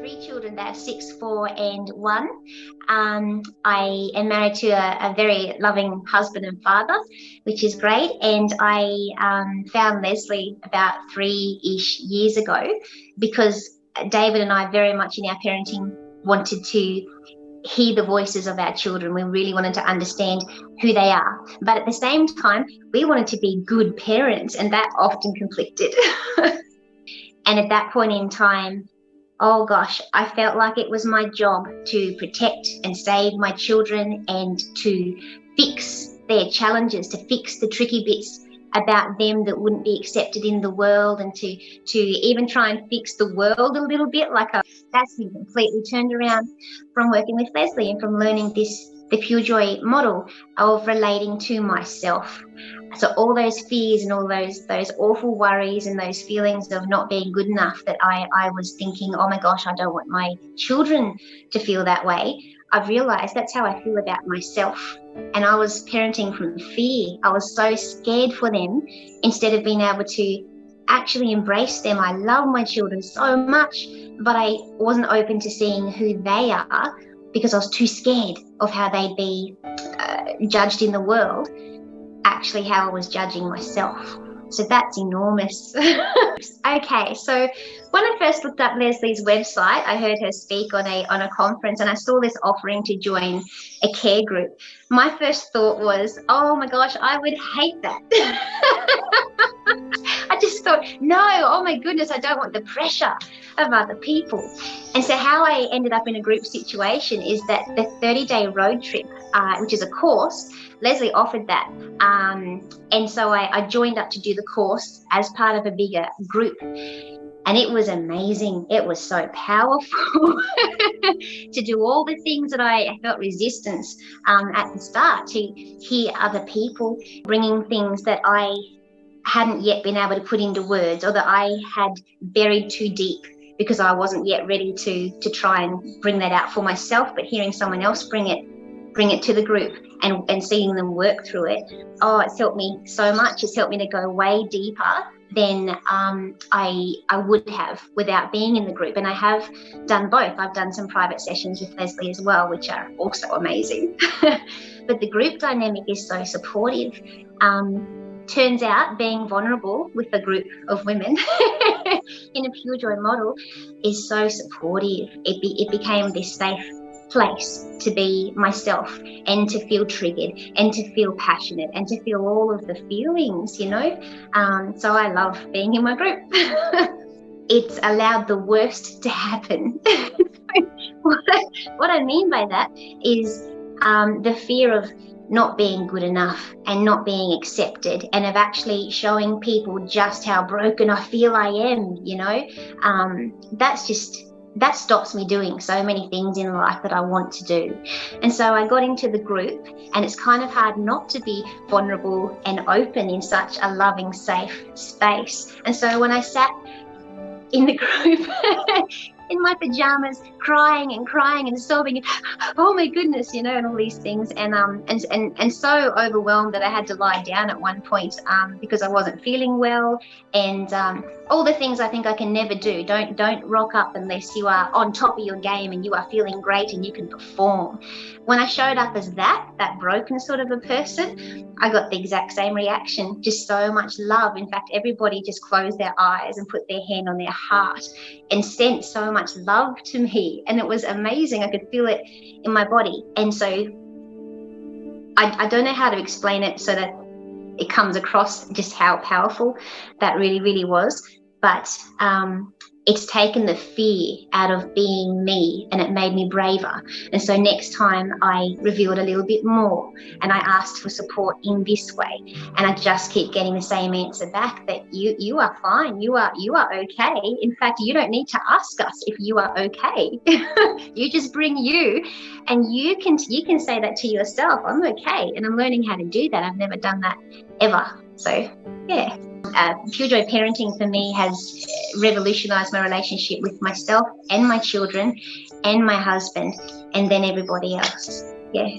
three children that are 6, 4, and 1. I am married to a very loving husband and father, which is great. And I found Leslie about 3-ish years ago because David and I very much in our parenting wanted to hear the voices of our children. We really wanted to understand who they are. But at the same time, we wanted to be good parents, and that often conflicted. And at that point in time, oh gosh, I felt like it was my job to protect and save my children and to fix their challenges, to fix the tricky bits about them that wouldn't be accepted in the world, and to even try and fix the world a little bit. That's been completely turned around from working with Leslie and from learning the Purejoy model of relating to myself. So all those fears and all those awful worries and those feelings of not being good enough that I was thinking, oh my gosh, I don't want my children to feel that way. I've realized that's how I feel about myself. And I was parenting from fear. I was so scared for them instead of being able to actually embrace them. I love my children so much, but I wasn't open to seeing who they are because I was too scared of how they'd be judged in the world, actually how I was judging myself. So that's enormous. Okay, so when I first looked up Leslie's website, I heard her speak on a conference, and I saw this offering to join a care group. My first thought was, oh my gosh, I would hate that. I just thought, no, oh my goodness, I don't want the pressure of other people. And so how I ended up in a group situation is that the 30-day road trip, which is a course, Leslie offered that. And so I joined up to do the course as part of a bigger group. And it was amazing. It was so powerful to do all the things that I felt resistance at the start, to hear other people bringing things that I hadn't yet been able to put into words, or that I had buried too deep because I wasn't yet ready to try and bring that out for myself. But hearing someone else bring it to the group and seeing them work through it, oh, it's helped me so much. It's helped me to go way deeper than I would have without being in the group. And I have done both. I've done some private sessions with Leslie as well, which are also amazing. But the group dynamic is so supportive. Turns out being vulnerable with a group of women in a Purejoy model is so supportive. It became this safe place to be myself and to feel triggered and to feel passionate and to feel all of the feelings, you know. So I love being in my group. It's allowed the worst to happen. What I mean by that is the fear of not being good enough and not being accepted, and of actually showing people just how broken I feel I am, you know. That stops me doing so many things in life that I want to do. And so I got into the group, and it's kind of hard not to be vulnerable and open in such a loving, safe space. And so when I sat in the group in my pajamas, crying and sobbing, and oh my goodness, you know, and all these things, and so overwhelmed that I had to lie down at one point because I wasn't feeling well, and all the things I think I can never do. Don't rock up unless you are on top of your game and you are feeling great and you can perform. When I showed up as that broken sort of a person, I got the exact same reaction, just so much love. In fact, everybody just closed their eyes and put their hand on their heart and sent so much love to me. And it was amazing. I could feel it in my body. And so I don't know how to explain it so that it comes across just how powerful that really, really was. But it's taken the fear out of being me, and it made me braver. And so next time I revealed a little bit more, and I asked for support in this way, and I just keep getting the same answer back, that you are fine, you are okay. In fact, you don't need to ask us if you are okay. You just bring you, and you can say that to yourself, I'm okay. And I'm learning how to do that. I've never done that ever. So yeah. Purejoy Parenting for me has revolutionized my relationship with myself and my children and my husband, and then everybody else. Yeah.